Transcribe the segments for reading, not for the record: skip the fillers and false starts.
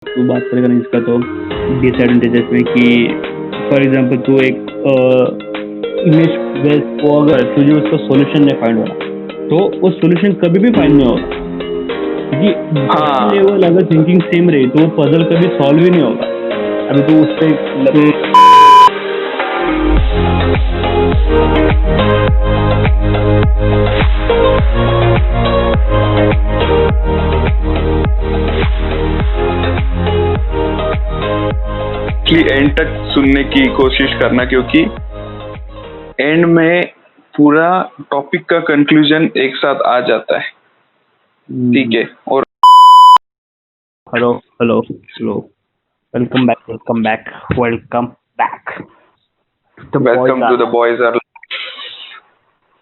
तू बात करेगा ना इसका तो डिसएडवांटेजेस में कि फॉर एग्जांपल तू एक इमेज बेस को अगर तुझे उसका सॉल्यूशन नहीं फाइंड हो रहा तो वो सॉल्यूशन कभी भी फाइंड नहीं होगा क्योंकि हाँ लेवल अगर थिंकिंग सेम रही तो वो पजल कभी सॉल्व ही नहीं होगा। अभी तो उस पर एंड तक सुनने की कोशिश करना, क्योंकि एंड में पूरा टॉपिक का कंक्लूजन एक साथ आ जाता है। ठीक है। और hello hello hello welcome back welcome back welcome to the boys are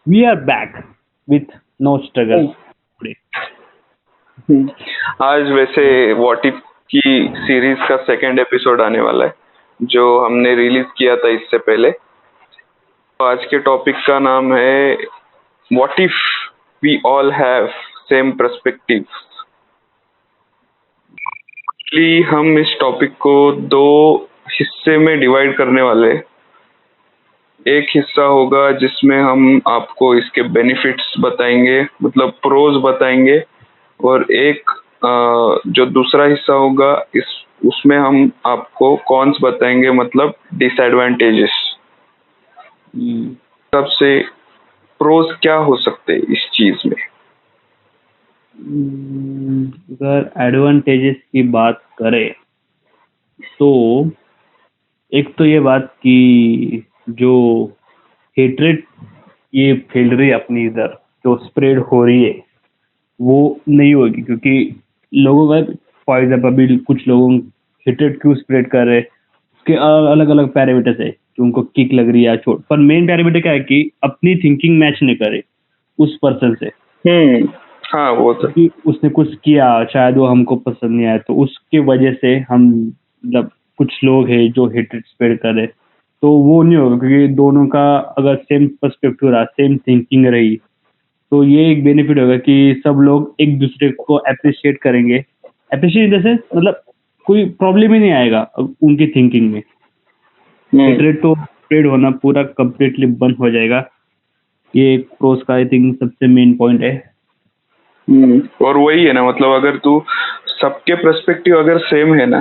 we are back with no struggle today. आज वैसे व्हाट इफ की सीरीज का सेकंड एपिसोड आने वाला है जो हमने रिलीज किया था इससे पहले। तो आज के टॉपिक का नाम है what if we all have same perspective. हम इस टॉपिक को दो हिस्से में डिवाइड करने वाले। एक हिस्सा होगा जिसमें हम आपको इसके बेनिफिट्स बताएंगे, मतलब प्रोज बताएंगे, और एक जो दूसरा हिस्सा होगा उसमें हम आपको कॉन्स बताएंगे, मतलब डिसएडवांटेजेस। सबसे प्रोज क्या हो सकते हैं इस चीज में? अगर एडवांटेजेस की बात करें तो एक तो ये बात कि जो हेट्रेड ये फैल रही है अपनी इधर जो स्प्रेड हो रही है वो नहीं होगी क्योंकि लोगों का फॉर एग्जाम्पल अभी कुछ लोगों हेट्रेड क्यों स्प्रेड कर रहे हैं उसके अलग अलग पैरामीटर्स है कि उनको किक लग रही है या चोट, पर मेन पैरामीटर क्या है कि अपनी थिंकिंग मैच नहीं करे उस पर्सन से। हाँ वो तो कि उसने कुछ किया शायद वो हमको पसंद नहीं आया तो उसके वजह से हम मतलब कुछ लोग हैं जो हेट्रेड स्प्रेड कर रहे तो वो नहीं होगा क्योंकि दोनों का अगर सेम पर्सपेक्टिव रहा सेम थिंकिंग रही तो ये एक बेनिफिट होगा कि सब लोग एक दूसरे को अप्रिशिएट करेंगे। अप्रिशिएट जैसे मतलब कोई प्रॉब्लम ही नहीं आएगा उनकी थिंकिंग में। हेट्रेड तो स्प्रेड होना पूरा कंप्लीटली बंद हो जाएगा। ये एक प्रोस का आई थिंक सबसे मेन पॉइंट है। और वही है ना, मतलब अगर तू सबके पर्सपेक्टिव अगर सेम है ना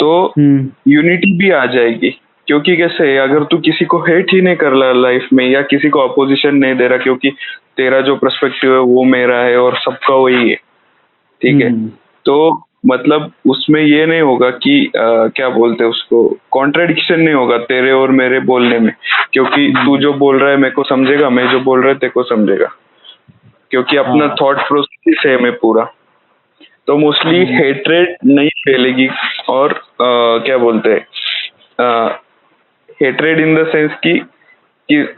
तो यूनिटी भी आ जाएगी। क्योंकि कैसे है, अगर तू किसी को हेट ही नहीं कर रहा लाइफ में या किसी को अपोजिशन नहीं दे रहा, क्योंकि तेरा जो पर्सपेक्टिव है वो मेरा है और सबका वही है, ठीक है, तो मतलब उसमें ये नहीं होगा कि क्या बोलते हैं उसको, कॉन्ट्रडिक्शन नहीं होगा तेरे और मेरे बोलने में, क्योंकि तू जो बोल रहा है मेरे को समझेगा, मैं जो बोल रहा है तेरे को समझेगा, क्योंकि अपना थॉट प्रोसेस सेम है पूरा। तो मोस्टली हेट्रेड नहीं फैलेगी। और क्या बोलते हैं, हेट्रेड इन द सेंस कि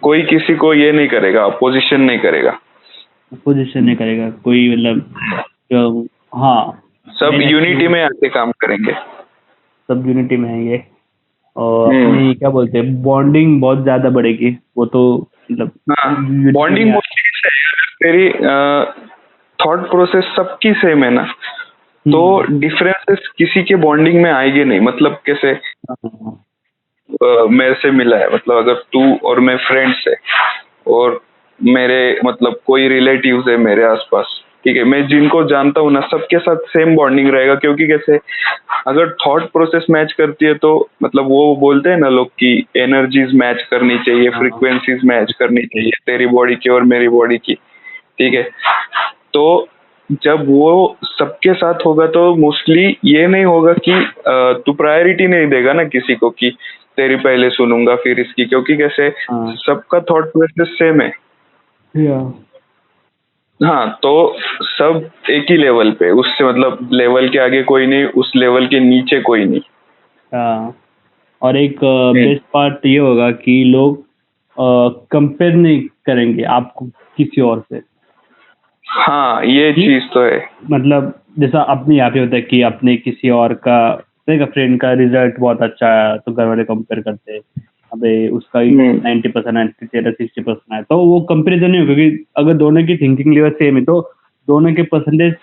कोई किसी को ये नहीं करेगा, अपोजिशन नहीं करेगा, कोई मतलब हाँ सब यूनिटी में आके काम करेंगे, सब यूनिटी में आएंगे और अपनी क्या बोलते हैं बॉन्डिंग बहुत ज्यादा बढ़ेगी। वो तो मतलब बॉन्डिंग मोस्टली तेरी थॉट प्रोसेस सबकी सेम है ना, तो डिफरेंसेस किसी के बॉन्डिंग में आएंगे नहीं। मतलब कैसे मेरे से मिला है, मतलब अगर तू और मैं फ्रेंड्स है और मेरे मतलब कोई रिलेटिव्स है मेरे आसपास, ठीक है, मैं जिनको जानता हूँ ना सबके साथ सेम बॉन्डिंग रहेगा। क्योंकि कैसे अगर थॉट प्रोसेस मैच करती है तो मतलब वो बोलते हैं ना लोग कि एनर्जीज मैच करनी चाहिए, फ्रीक्वेंसीज मैच करनी चाहिए, तेरी बॉडी की और मेरी बॉडी की, ठीक है। तो जब वो सबके साथ होगा तो मोस्टली ये नहीं होगा कि तू प्रायोरिटी नहीं देगा ना किसी को कि तेरी पहले सुनूंगा फिर इसकी, क्योंकि कैसे सबका थॉट प्रोसेस सेम है। हाँ, तो सब एक ही लेवल पे, उससे मतलब लेवल के आगे कोई नहीं, उस लेवल के नीचे कोई नहीं। और एक बेस्ट पार्ट ये होगा कि लोग कंपेयर नहीं करेंगे आपको किसी और से। हाँ ये चीज तो है, मतलब जैसा अपने यहाँ पे होता है कि अपने किसी और का फ्रेंड का रिजल्ट बहुत अच्छा है तो घर वाले कंपेयर करते हैं, अबे उसका 90% तेरा 60% है, तो वो कंपेरिजन नहीं होगा क्योंकि अगर दोनों की थिंकिंग लेवल सेम है तो दोनों के परसेंटेज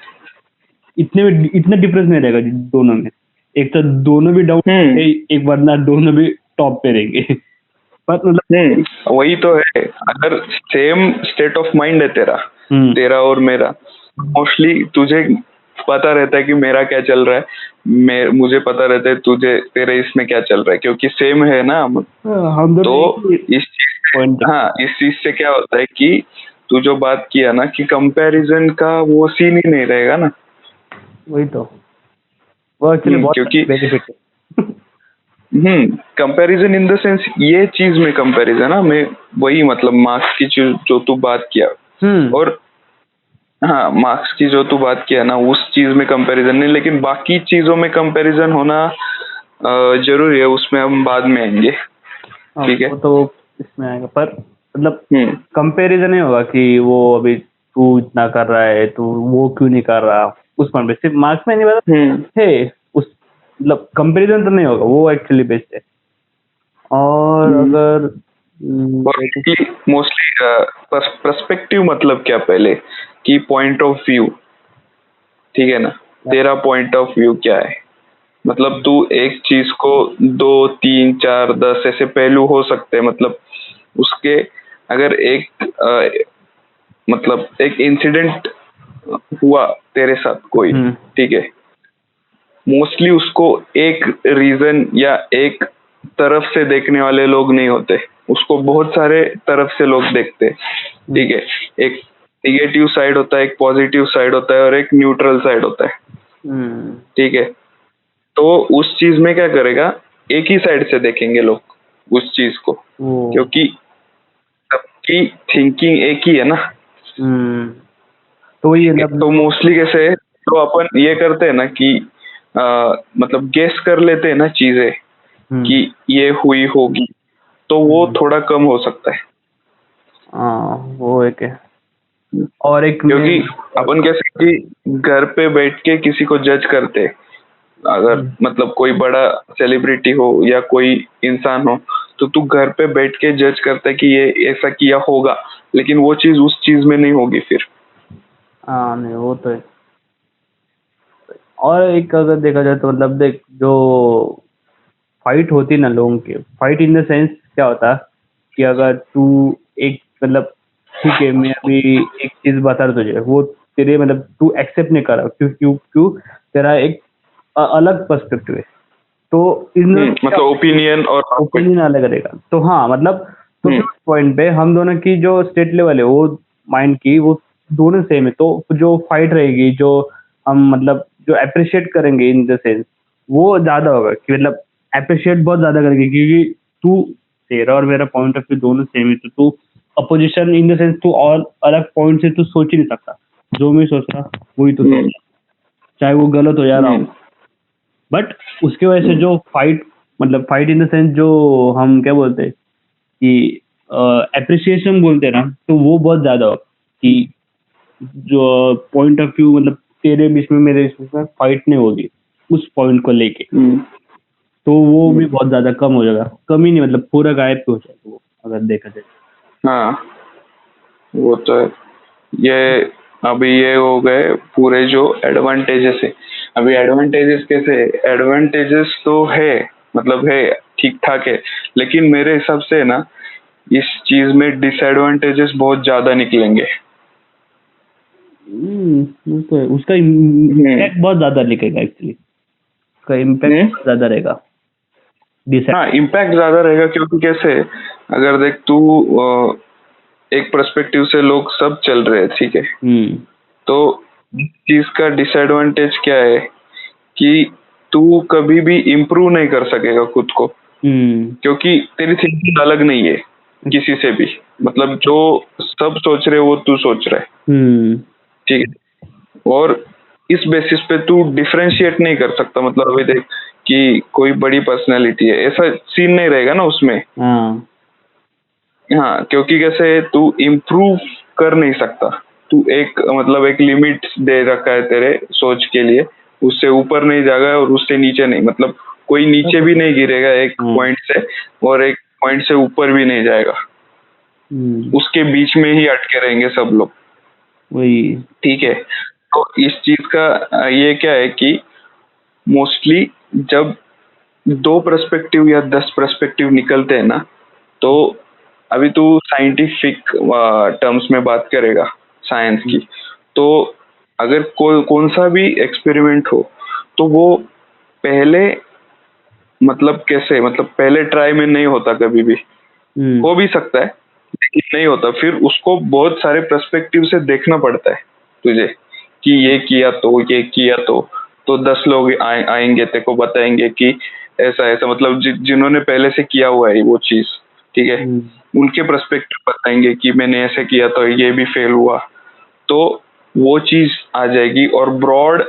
इतना डिफरेंस नहीं रहेगा दोनों में। एक तो दोनों भी डाउन एक वरना दोनों भी टॉप पे रहेंगे। पर मतलब वही तो है, अगर सेम स्टेट ऑफ माइंड है तेरा और मेरा, मोस्टली तुझे पता रहता है कि मेरा क्या चल रहा है, मुझे पता रहता है तुझे तेरे इसमें क्या चल रहा है, क्योंकि सेम है ना हम। तो इस चीज से क्या होता है कि तू जो बात किया ना कि कंपैरिजन का वो सीन ही नहीं रहेगा ना। वही तो, वो एक्चुअली बहुत क्योंकि बेनिफिट है। कंपैरिजन इन द सेंस ये चीज में कंपैरिजन है, मैं वही मतलब मार्क्स की जो तू बात किया, और हाँ मार्क्स की जो तू बात किया ना उस चीज में कंपैरिजन नहीं, लेकिन बाकी चीजों में कंपैरिजन होना जरूरी है, उसमें हम बाद में आएंगे। ठीक है, वो तो इसमें आएगा, पर मतलब कंपैरिजन नहीं होगा कि वो अभी तू इतना कर रहा है तो वो क्यों नहीं कर रहा, उस पॉइंट पे सिर्फ मार्क्स में नहीं बता है उस, मतलब कंपैरिजन तो नहीं होगा, वो एक्चुअली बेस्ट है। और अगर मोस्टली पर्सपेक्टिव मतलब क्या पहले कि पॉइंट ऑफ व्यू, ठीक है ना, तेरा पॉइंट ऑफ व्यू क्या है, मतलब तू एक चीज को 2, 3, 4, 10 ऐसे पहलू हो सकते हैं, मतलब उसके अगर मतलब एक इंसिडेंट हुआ तेरे साथ कोई, ठीक है, मोस्टली उसको एक रीजन या एक तरफ से देखने वाले लोग नहीं होते, उसको बहुत सारे तरफ से लोग देखते हैं, ठीक है, एक निगेटिव साइड होता है, एक पॉजिटिव साइड होता है और एक न्यूट्रल साइड होता है, ठीक है। तो उस चीज में क्या करेगा, एक ही साइड से देखेंगे लोग उस चीज को, क्योंकि सबकी थिंकिंग एक ही है ना। तो ये तो मोस्टली कैसे है, तो अपन ये करते हैं ना कि मतलब गेस कर लेते हैं ना चीजें कि ये हुई होगी, तो वो थोड़ा कम हो सकता है। वो एक है, और एक क्योंकि अपन कैसे कि घर पे बैठ के किसी को जज करते, अगर मतलब कोई बड़ा सेलिब्रिटी हो या कोई इंसान हो, तो तू घर पे बैठ के जज करता है कि ये ऐसा किया होगा, लेकिन वो चीज उस चीज में नहीं होगी फिर। नहीं वो तो है। और एक अगर देखा जाए तो मतलब देख, जो फाइट होती ना लोगों की, फाइट इन द सेंस क्या होता कि अगर तू एक मतलब, ठीक है मैं अभी एक चीज बता रहा तुझे, वो तेरे मतलब तू एक्सेप्ट नहीं कर रहा, क्यों क्यों क्यों तेरा एक अलग पर्सपेक्टिव है, तो इन मतलब ओपिनियन अलग रहेगा, तो हाँ मतलब तो पॉइंट पे हम दोनों की जो स्टेट लेवल है वो माइंड की, वो दोनों सेम है, तो जो फाइट रहेगी, जो हम मतलब जो अप्रिशिएट करेंगे इन द सेंस, वो ज्यादा होगा कि मतलब अप्रिशिएट बहुत ज्यादा करेंगे, क्योंकि तू, तेरा और मेरा पॉइंट ऑफ व्यू दोनों सेम है, तो तू अपोजिशन इन द सेंस तू और अलग पॉइंट से तू सोच ही नहीं सकता, जो मैं सोच रहा वही तो सोच, चाहे वो गलत हो जा रहा हो, बट उसके वजह से जो फाइट, मतलब फाइट इन द सेंस जो हम क्या बोलते हैं कि एप्रिसिएशन बोलते हैं ना, तो वो बहुत ज्यादा हो कि जो पॉइंट ऑफ व्यू मतलब तेरे बीच में मेरे बीच में फाइट नहीं होगी उस पॉइंट को लेके, तो वो भी बहुत ज्यादा कम हो जाएगा, कम ही नहीं मतलब पूरा गायब पे हो जाएगा वो, अगर देखा जाए। हाँ वो तो है। ये अभी ये हो गए पूरे जो एडवांटेजेस है, अभी एडवांटेजेस कैसे, एडवांटेजेस तो है मतलब है ठीक ठाक है, लेकिन मेरे हिसाब से ना इस चीज में डिसएडवांटेजेस बहुत ज्यादा निकलेंगे। तो है, उसका इम्पैक्ट बहुत ज्यादा निकलेगा एक्चुअली, उसका इम्पैक्ट ज्यादा रहेगा। हाँ इम्पैक्ट ज्यादा रहेगा, क्योंकि कैसे अगर देख तू एक पर्सपेक्टिव से लोग सब चल रहे हैं, ठीक है, तो चीज का डिसएडवांटेज क्या है कि तू कभी भी इम्प्रूव नहीं कर सकेगा खुद को, क्योंकि तेरी थिंकिंग अलग नहीं है किसी से भी, मतलब जो सब सोच रहे वो तू सोच रहा है, ठीक है, और इस बेसिस पे तू डिफरेंशिएट नहीं कर सकता, मतलब अभी देख कि कोई बड़ी पर्सनैलिटी है ऐसा सीन नहीं रहेगा ना उसमें। हाँ क्योंकि कैसे तू इम्प्रूव कर नहीं सकता, तू एक मतलब एक लिमिट दे रखा है तेरे सोच के लिए, उससे ऊपर नहीं जाएगा और उससे नीचे नहीं, मतलब कोई नीचे भी नहीं गिरेगा एक पॉइंट से और एक पॉइंट से ऊपर भी नहीं जाएगा, उसके बीच में ही अटके रहेंगे सब लोग, ठीक है। तो इस चीज का ये क्या है कि मोस्टली जब 2 पर्सपेक्टिव या 10 पर्सपेक्टिव निकलते हैं ना, तो अभी तू साइंटिफिक टर्म्स में बात करेगा साइंस की, तो अगर कौन सा भी एक्सपेरिमेंट हो तो वो पहले मतलब कैसे, मतलब पहले ट्राई में नहीं होता कभी भी। हो भी सकता है लेकिन नहीं होता, फिर उसको बहुत सारे पर्सपेक्टिव से देखना पड़ता है तुझे कि ये किया तो ये किया तो 10 लोग आएंगे तेरे को बताएंगे कि ऐसा ऐसा, मतलब जिन्होंने पहले से किया हुआ है वो चीज, ठीक है, उनके पर्सपेक्टिव बताएंगे कि मैंने ऐसे किया तो ये भी फेल हुआ, तो वो चीज आ जाएगी। और ब्रॉड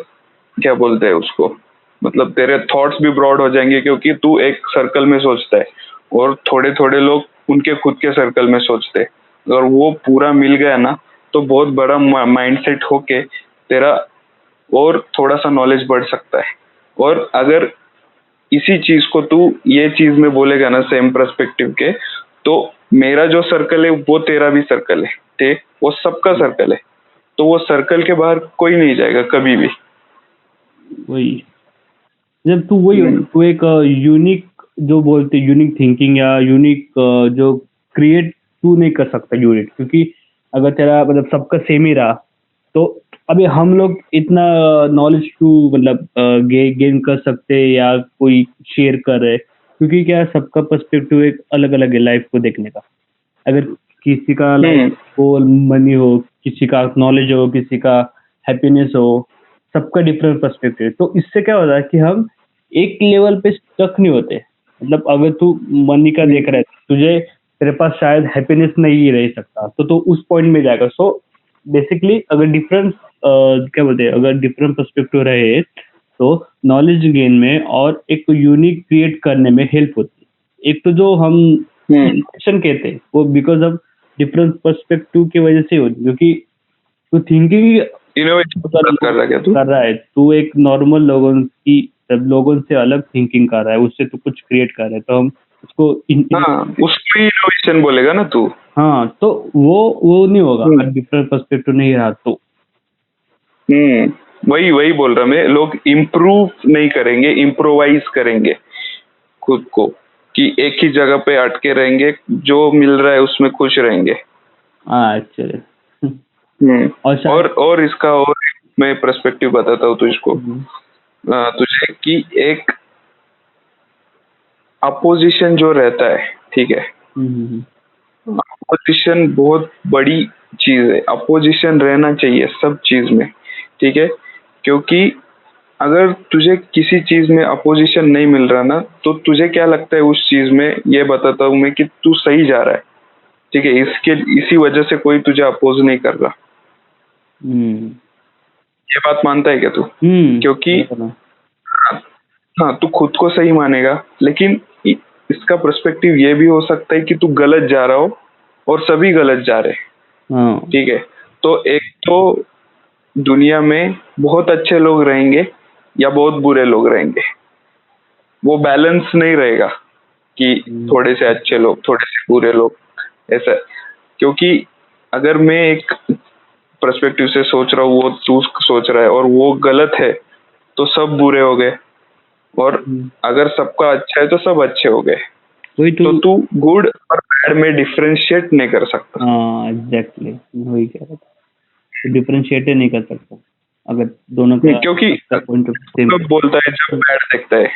क्या बोलते हैं उसको, मतलब तेरे थॉट्स भी ब्रॉड हो जाएंगे क्योंकि तू एक सर्कल में सोचता है और थोड़े थोड़े लोग उनके खुद के सर्कल में सोचते हैं, और वो पूरा मिल गया ना तो बहुत बड़ा माइंडसेट होके तेरा और थोड़ा सा नॉलेज बढ़ सकता है। और अगर इसी चीज को तू ये चीज में बोलेगा ना सेम पर्सपेक्टिव के, तो मेरा जो सर्कल है वो तेरा भी सर्कल है, ठीक, वो सबका सर्कल है, तो वो सर्कल के बाहर कोई नहीं जाएगा कभी भी। वही, जब तू वही तू एक यूनिक जो बोलते यूनिक थिंकिंग या यूनिक जो क्रिएट तू नहीं कर सकता यूनिक, क्योंकि अगर तेरा मतलब सबका सेम ही रहा तो अभी हम लोग इतना नॉलेज टू मतलब गेन कर सकते हैं या कोई शेयर कर रहे, क्योंकि क्या सबका पर्सपेक्टिव एक अलग अलग है लाइफ को देखने का। अगर किसी का लाइफ गोल मनी हो, किसी का नॉलेज हो, किसी का हैप्पीनेस हो, सबका डिफरेंट पर्सपेक्टिव, तो इससे क्या होता है कि हम एक लेवल पे स्टक नहीं होते। मतलब अगर तू मनी का देख रहा है, तुझे तेरे पास शायद हैप्पीनेस नहीं रह सकता, तो तू उस पॉइंट में जाएगा। सो बेसिकली अगर डिफरेंट क्या बोलते हैं, अगर डिफरेंट पर्सपेक्टिव रहे तो नॉलेज गेन में और एक तो यूनिक क्रिएट करने में हेल्प होती है। एक तो जो हम इनोवेशन कहते हैं वो बिकॉज ऑफ डिफरेंट पर्सपेक्टिव की वजह से होती है, क्योंकि तू थिंकिंग इनोवेशन कर रहा है, तू एक नॉर्मल लोगों से अलग थिंकिंग कर रहा है, उससे तू कुछ क्रिएट कर रहा है, तो हम उसको उसको इनोवेशन बोलेगा ना तू। हाँ, तो वो नहीं होगा डिफरेंट पर्सपेक्टिव नहीं रहा तो। वही बोल रहा मैं, लोग इम्प्रूव नहीं करेंगे, इम्प्रोवाइज करेंगे खुद को, कि एक ही जगह पे अटके रहेंगे, जो मिल रहा है उसमें खुश रहेंगे। हाँ एक्चुअली। और इसका और मैं पर्सपेक्टिव बताता हूँ तुझको तुझे कि एक अपोजिशन जो रहता है, ठीक है, अपोजिशन बहुत बड़ी चीज है, अपोजिशन रहना चाहिए सब चीज में, ठीक है, क्योंकि अगर तुझे किसी चीज में अपोजिशन नहीं मिल रहा ना, तो तुझे क्या लगता है उस चीज में, ये बताता हूँ मैं कि तू सही जा रहा है, ठीक है, इसी वजह से कोई तुझे अपोज नहीं कर रहा। ये बात मानता है क्या तू? क्योंकि हाँ, तू खुद को सही मानेगा, लेकिन इसका पर्सपेक्टिव ये भी हो सकता है कि तू गलत जा रहा हो और सभी गलत जा रहे, ठीक है, तो एक तो दुनिया में बहुत अच्छे लोग रहेंगे या बहुत बुरे लोग रहेंगे, वो बैलेंस नहीं रहेगा कि थोड़े से अच्छे लोग थोड़े से बुरे लोग, ऐसा। क्योंकि अगर मैं एक पर्सपेक्टिव से सोच रहा हूँ, वो तू सोच रहा है और वो गलत है, तो सब बुरे हो गए, और अगर सबका अच्छा है तो सब अच्छे हो गए, तो तू गुड और बैड में डिफरेंशिएट नहीं कर सकता। हाँ एग्जैक्टली, वही कह रहा था, डिफरेंशिएट नहीं कर सकता अगर दोनों का, क्योंकि पॉइंट ऑफ सब बोलता है जब बैड देखता है।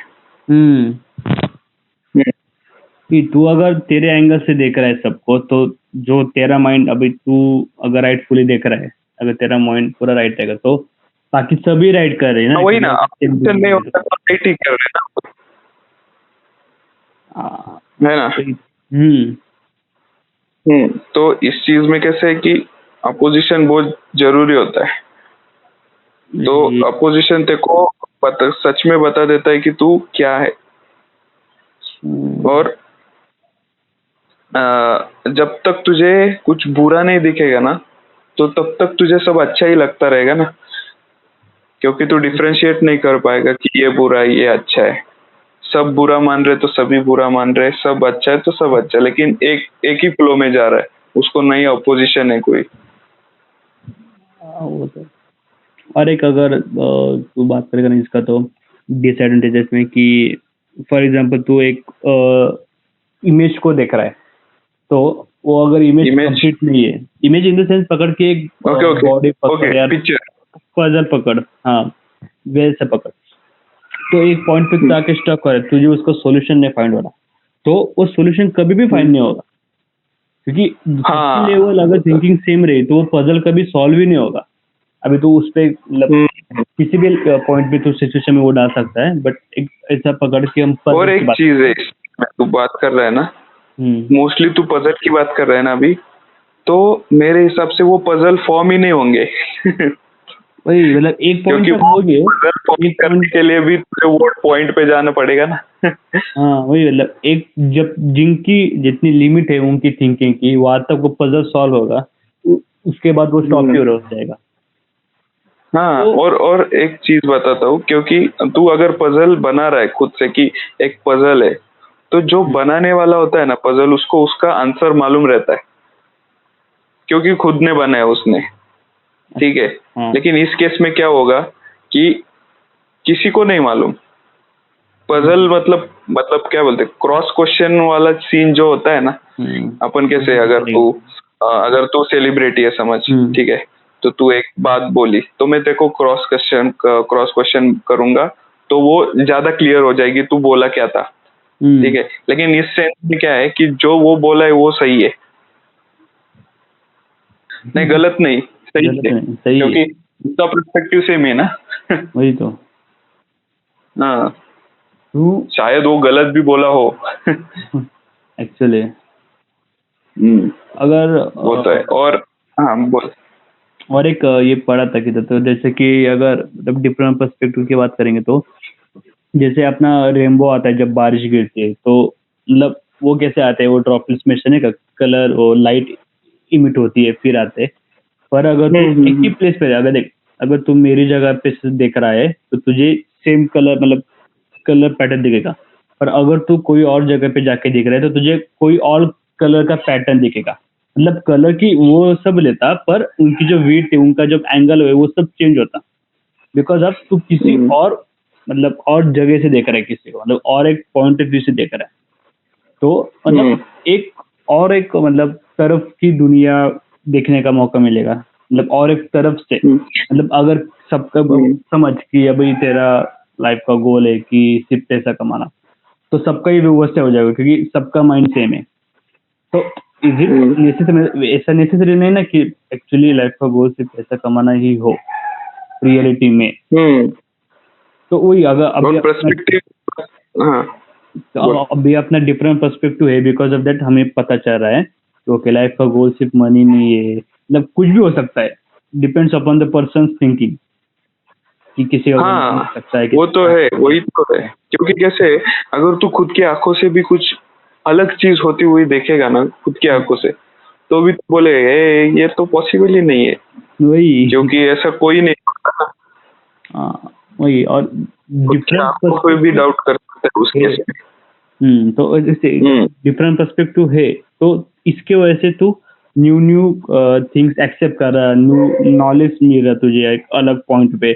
कि तू अगर तेरे एंगल से देख रहा है सबको, तो जो तेरा माइंड अभी तू अगर राइटफुली देख रहा है, अगर तेरा माइंड पूरा राइट रहेगा तो बाकी सभी राइट कर रहे हैं ना। वही ना, नहीं होता तो राइट ही कर रहे हैं ना, है ना। तो इस चीज में कैसे है कि अपोजिशन बहुत जरूरी होता है, तो अपोजिशन तेरे को सच में बता देता है कि तू क्या है, और जब तक तुझे कुछ बुरा नहीं दिखेगा ना, तो तब तक तुझे सब अच्छा ही लगता रहेगा ना, क्योंकि तू डिफरेंशिएट नहीं कर पाएगा कि ये बुरा है ये अच्छा है। सब बुरा मान रहे तो सभी बुरा मान रहे, सब अच्छा है तो सब अच्छा, लेकिन एक ही फ्लो में जा रहा है, उसको नहीं अपोजिशन है कोई। वो तो और एक अगर तू बात करेगा ना इसका, तो डिसएडवांटेजेस में कि फॉर एग्जांपल तू एक इमेज को देख रहा है, तो वो अगर इमेज कंप्लीट नहीं है, इमेज इन द सेंस पकड़ के एक बॉडी पकड़ यार, पजल पकड़, हाँ वैसे पकड़, तो एक पॉइंट पे जाके स्टक हो रहा है, तुझे उसका सॉल्यूशन नहीं फाइंड हो रहा, तो वो सॉल्यूशन कभी भी फाइंड नहीं होगा, क्योंकि लेवल अगर थिंकिंग सेम रही तो वो पजल कभी सॉल्व ही नहीं होगा। अभी तो उस पे किसी भी पॉइंट पे तो सिचुएशन में वो डाल सकता है, बट एक ऐसा पकड़ के हम और एक चीज है, तू बात कर रहा है ना, मोस्टली तू पजल की बात कर रहा है ना अभी, तो मेरे हिसाब से वो पजल फॉर्म ही नहीं होंगे। वही मतलब एक पॉइंट क्योंकि हो गए, एक करने के लिए भी तुझे वो पॉइंट पे जाना पड़ेगा ना। हाँ वही मतलब एक जब जिनकी जितनी लिमिट है उनकी थिंकिंग की, वहां तक वो पजल सॉल्व होगा, उसके बाद वो स्टॉप ही हो जाएगा। हाँ तो, और एक चीज बताता हूँ, क्योंकि तू अगर पजल बना रहा है खुद से कि एक पजल है, तो जो बनाने वाला होता है ना पजल, उसको उसका आंसर मालूम रहता है क्योंकि खुद ने बनाया उसने, ठीक है। लेकिन इस केस में क्या होगा कि किसी को नहीं मालूम पजल, मतलब क्या बोलते, क्रॉस क्वेश्चन वाला सीन जो होता है ना, अपन कैसे, अगर तू सेलिब्रिटी है समझ, ठीक है, तो तू एक बात बोली तो मैं तेरे को क्रॉस क्वेश्चन करूंगा, तो वो ज्यादा क्लियर हो जाएगी तू बोला क्या था, ठीक है। लेकिन इस सेंस में क्या है कि जो वो बोला है वो सही है, नहीं गलत नहीं, सही है, क्योंकि उसका पर्सपेक्टिव सेम है ना। वही तो, हाँ शायद वो गलत भी बोला हो एक्चुअली। अगर वो तो है। और हाँ बोल। और एक ये पढ़ा था कि तो जैसे कि अगर डिफरेंट पर्सपेक्टिव की बात करेंगे, तो जैसे अपना रेनबो आता है जब बारिश गिरती है, तो मतलब वो कैसे आते हैं, वो ड्रॉपलेट्स में से ना कलर और लाइट इमिट होती है फिर आते हैं। पर अगर तू एक ही प्लेस पे, अगर देख, अगर तू मेरी जगह पे देख रहा है तो तुझे सेम कलर मतलब कलर पैटर्न दिखेगा, पर अगर तू कोई और जगह पे जाके देख रहा है तो तुझे कोई और कलर का पैटर्न दिखेगा। मतलब कलर की वो सब लेता, पर उनकी जो वेट है, उनका जो एंगल है, वो सब चेंज होता, बिकॉज अब तू किसी और मतलब और जगह से देख रहा है किसी को, मतलब और एक पॉइंट ऑफ व्यू से देख रहा है, तो मतलब एक मतलब तरफ की दुनिया देखने का मौका मिलेगा, मतलब और एक तरफ से, मतलब अगर सबका समझ कि अभी तेरा लाइफ का गोल है कि सिर्फ पैसा कमाना, तो सबका ही व्यवस्था हो जाएगा क्योंकि सबका माइंड सेम है। तो इज इट नेसेसरी, ऐसा नेसेसरी नहीं ना कि एक्चुअली लाइफ का गोल सिर्फ पैसा कमाना ही हो रियलिटी में। तो वही अगर अभी अभी अपना डिफरेंट पर्सपेक्टिव है, बिकॉज ऑफ दैट हमें पता चल रहा है कि ओके लाइफ का गोल सिर्फ मनी नहीं है, मतलब कुछ भी हो सकता है, depends upon the person thinking कि किसी का हो सकता है। वो तो है, वही तो है, क्योंकि कैसे अगर तू खुद की आंखों से भी कुछ अलग चीज होती हुई देखेगा ना खुद की आंखों से, तो भी बोले ये तो पॉसिबल ही नहीं है, वही, क्योंकि ऐसा कोई नहीं होता। वही, और डिफरेंट कोई भी डाउट कर सकता है उस केस में। तो जैसे डिफरेंट पर्सपेक्टिव है, तो इसके वजह से तू न्यू थिंग्स एक्सेप्ट कर रहा, न्यू नॉलेज मिल रहा तुझे एक अलग पॉइंट पे,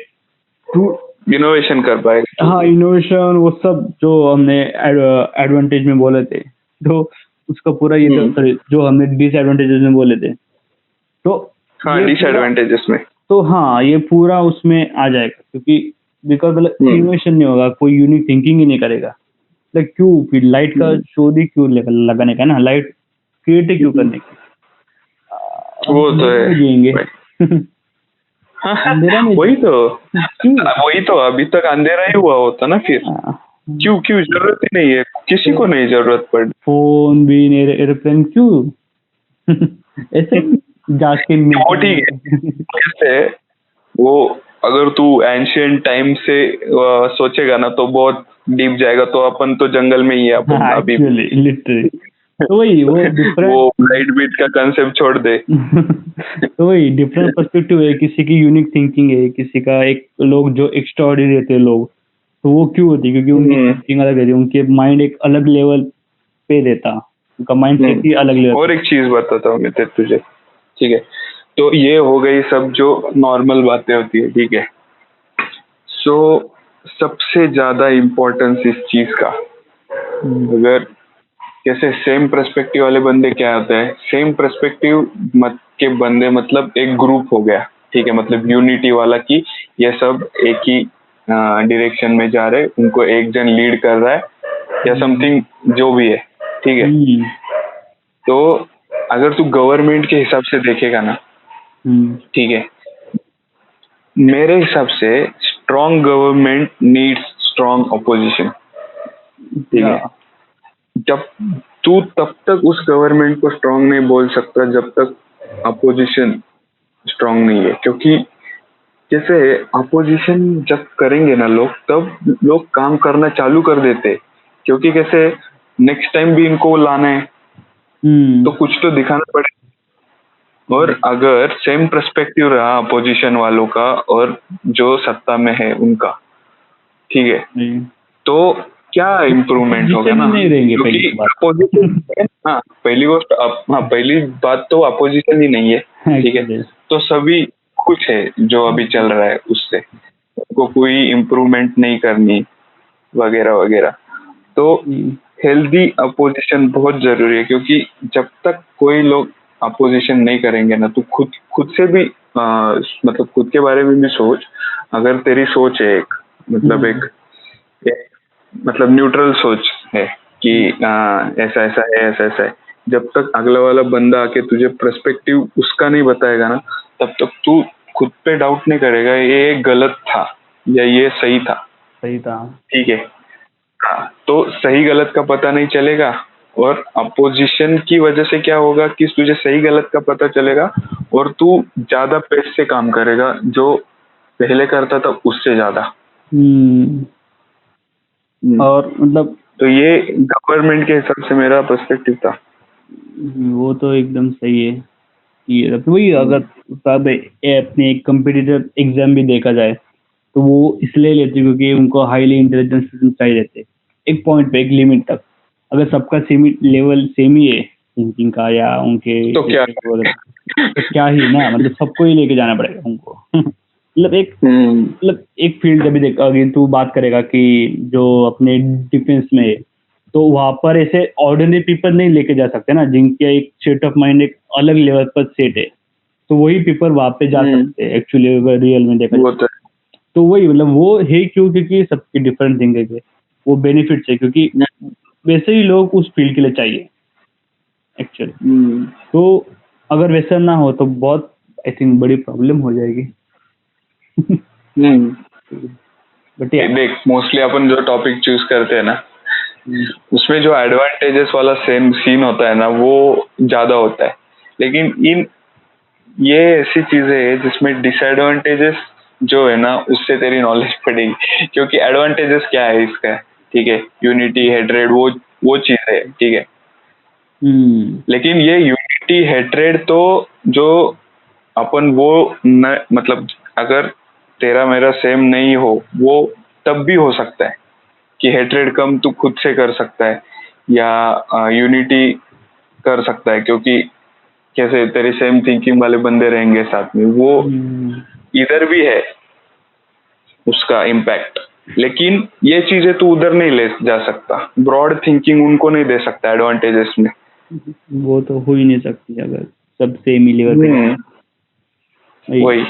तू इनोवेशन कर पाएगा। हाँ इनोवेशन, वो सब जो हमने एडवांटेज में बोले थे, तो उसका पूरा ये जो हमने डिसएडवांटेजेस में बोले थे, तो हाँ डिसएडवांटेजेस में, तो हाँ ये पूरा उसमें आ जाएगा, क्योंकि बिकॉज मतलब इनोवेशन नहीं होगा, कोई यूनिक थिंकिंग ही नहीं करेगा। लाइक क्यों फिर लाइट का शोध ही क्यों लगाने का ना, लाइट क्रिएट क्यों करने की, वो तो है जिएंगे अंधेरा में, वही तो अभी तक अंधेरा ही हुआ होता ना, फिर क्यों जरूरत ही नहीं है, किसी को नहीं जरूरत पड़, फोन भी नहीं, एरोप्लेन क्यों ऐसे जाके ठीक है। वो अगर तू एंशियंट टाइम से सोचेगा ना तो बहुत डीप जाएगा, तो अपन तो जंगल में ही है अपन अभी लिटरली। तो वही वो लाइट बीट का कंसेप्ट छोड़ दे तो वही डिफरेंट पर्सपेक्टिव है, किसी की यूनिक थिंकिंग है, किसी का एक लोग जो एक्स्ट्राऑर्डिनरी रहते हैं लोग, तो वो क्यों होती है, क्योंकि उनकी थिंकिंग अलग रहती है, उनके माइंड एक अलग लेवल पे रहता, उनका माइंड सेट ही अलग लेवल। और एक चीज बताता हूँ मैं तुझे, ठीक है, तो ये हो गई सब जो नॉर्मल बातें होती है, ठीक है। सो सबसे ज्यादा इम्पोर्टेंस इस चीज का। अगर जैसे सेम पर्सपेक्टिव वाले बंदे क्या होते हैं, सेम पर्सपेक्टिव मत के बंदे मतलब एक ग्रुप हो गया, ठीक है, मतलब यूनिटी वाला कि ये सब एक ही डायरेक्शन में जा रहे, उनको एक जन लीड कर रहा है या समथिंग जो भी है, ठीक है। तो अगर तू गवर्नमेंट के हिसाब से देखेगा ना, ठीक है, मेरे हिसाब से strong government needs strong opposition, ठीक है। जब तू तब तक उस गवर्नमेंट को स्ट्रांग नहीं बोल सकता जब तक अपोजिशन स्ट्रांग नहीं है, क्योंकि जैसे अपोजिशन जब करेंगे ना लोग, तब लोग काम करना चालू कर देते, क्योंकि कैसे नेक्स्ट टाइम भी इनको लाना है तो कुछ तो दिखाना पड़ेगा। और अगर सेम पर्सपेक्टिव रहा अपोजिशन वालों का और जो सत्ता में है उनका, ठीक है, तो क्या इम्प्रूवमेंट होगा ना, क्योंकि अपोजिशन, हाँ पहली पहली बात तो अपोजिशन ही नहीं है, ठीक है, तो सभी कुछ है जो अभी चल रहा है उससे को कोई इम्प्रूवमेंट नहीं करनी वगैरह वगैरह। तो हेल्दी अपोजिशन बहुत जरूरी है, क्योंकि जब तक कोई लोग अपोजिशन नहीं करेंगे ना, तो खुद से भी मतलब खुद के बारे में भी सोच। अगर तेरी सोच है एक मतलब एक मतलब न्यूट्रल सोच है कि ऐसा ऐसा है, ऐसा ऐसा है, जब तक अगला वाला बंदा आके तुझे पर्सपेक्टिव उसका नहीं बताएगा ना, तब तक तू खुद पे डाउट नहीं करेगा ये गलत था या ये सही था, ठीक है। हाँ, तो सही गलत का पता नहीं चलेगा, और अपोजिशन की वजह से क्या होगा कि तुझे सही गलत का पता चलेगा और तू ज्यादा पेस से काम करेगा, जो पहले करता था उससे ज्यादा। और मतलब तो ये गवर्नमेंट के हिसाब से मेरा पर्सपेक्टिव था। वो तो एकदम सही है कि वही अगर सब अपने एक कम्पिटिटिव एग्जाम भी देखा जाए तो वो इसलिए लेते क्योंकि उनको हाईली इंटेलिजेंट स्टूडेंट चाहिए रहते एक पॉइंट पे, एक लिमिट तक। अगर सबका सेम लेवल सेम ही है थिंकिंग का या उनके तो क्या ही ना, मतलब सबको ही लेके जाना पड़ेगा उनको। मतलब एक फील्ड जब भी देख अगर तू बात करेगा कि जो अपने डिफेंस में है, तो वहां पर ऐसे ऑर्डिनरी पीपल नहीं लेके जा सकते ना, जिनके एक स्टेट ऑफ माइंड एक अलग लेवल पर सेट है, तो वही पीपल वहां पे जा सकते हैं एक्चुअली अगर रियल में देखा जाए। तो वही मतलब वो है क्यों, क्योंकि सबकी डिफरेंट थिंकिंग है, वो बेनिफिट्स है, क्योंकि वैसे ही लोग उस फील्ड के लिए चाहिए एक्चुअली। तो अगर वैसा ना हो तो बहुत आई थिंक बड़ी प्रॉब्लम हो जाएगी। बट देख मोस्टली अपन जो टॉपिक चूज करते हैं ना, उसमें जो एडवांटेजेस वाला सेम सीन होता है ना वो ज्यादा होता है, लेकिन ये ऐसी चीजें है जिसमें डिसएडवांटेजेस जो है ना उससे तेरी नॉलेज पड़ेगी, क्योंकि एडवांटेजेस क्या है इसका, ठीक है, यूनिटी हेट्रेड वो चीज है, ठीक है। लेकिन ये यूनिटी हेट्रेड तो जो अपन वो मतलब अगर तेरा मेरा सेम नहीं हो वो तब भी हो सकता है कि हेट्रेड कम तू खुद से कर सकता है या यूनिटी कर सकता है, क्योंकि कैसे तेरे सेम थिंकिंग वाले बंदे रहेंगे साथ में, वो इधर भी है उसका इम्पैक्ट। लेकिन ये चीजें तू उधर नहीं ले जा सकता, ब्रॉड थिंकिंग उनको नहीं दे सकता एडवांटेजेस में, वो तो हो ही नहीं सकती अगर सब सेम ही लेवल पे। वही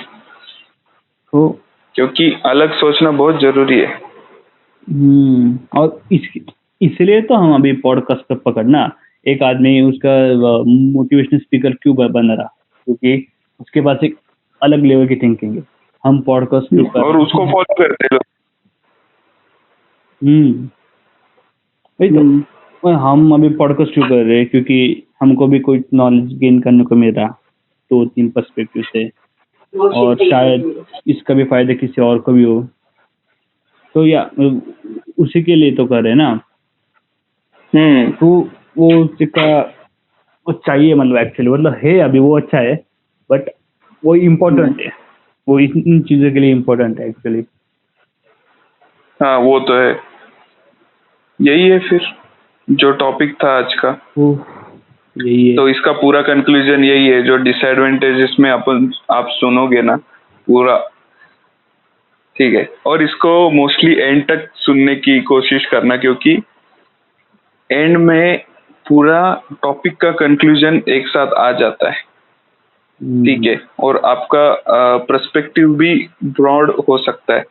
तो क्योंकि अलग सोचना बहुत जरूरी है। और इसलिए तो हम अभी पॉडकास्ट पर पकड़ना, एक आदमी उसका मोटिवेशनल स्पीकर क्यों बन रहा, क्योंकि उसके पास एक अलग लेवल की थिंकिंग है। हम पॉडकास्ट और उसको फॉलो करते लोग। तो हम अभी पॉडकास्ट क्यों कर रहे हैं, क्योंकि हमको भी कोई नॉलेज गेन करने को मिल रहा 2-3 पर्सपेक्टिव से, और शायद इसका भी फायदा किसी और को भी हो, तो या उसी के लिए तो कर रहे हैं ना। तो वो उसका वो चाहिए, मतलब एक्चुअली मतलब है अभी वो अच्छा है, बट वो इम्पोर्टेंट है, वो इन चीजों के लिए इम्पोर्टेंट है एक्चुअली। हाँ वो तो है, यही है फिर जो टॉपिक था आज का, यही है। तो इसका पूरा कंक्लूजन यही है, जो डिसएडवांटेजेस में अपन आप सुनोगे ना पूरा, ठीक है, और इसको मोस्टली एंड तक सुनने की कोशिश करना, क्योंकि एंड में पूरा टॉपिक का कंक्लूजन एक साथ आ जाता है। ठीक है, और आपका पर्सपेक्टिव भी ब्रॉड हो सकता है,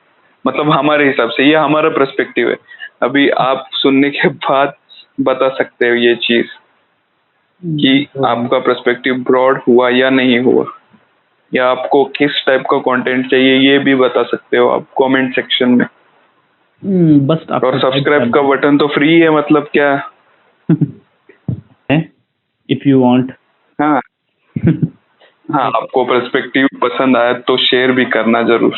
मतलब हमारे हिसाब से, ये हमारा पर्सपेक्टिव है। अभी आप सुनने के बाद बता सकते हो ये चीज कि आपका पर्सपेक्टिव ब्रॉड हुआ या नहीं हुआ, या आपको किस टाइप का कंटेंट चाहिए ये भी बता सकते हो आप कमेंट सेक्शन में। बस और सब्सक्राइब का बटन तो फ्री है, मतलब क्या इफ यू वांट। हाँ हाँ, आपको पर्सपेक्टिव पसंद आया तो शेयर भी करना जरूर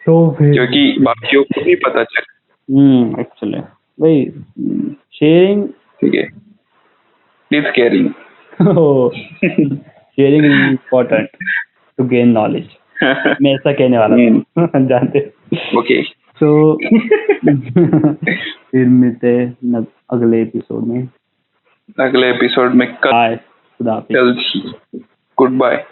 तो क्योंकि बाकियों को भी पता चले। एक्चुअली वही शेयरिंग, ठीक है, is caring, sharing is important to gain knowledge. मैं ऐसा कहने वाला हूँ जानते। ओके, तो फिर मिलते हैं अगले एपिसोड में। अगले एपिसोड में कल। बाय, खुदा हाफिज, गुड बाय।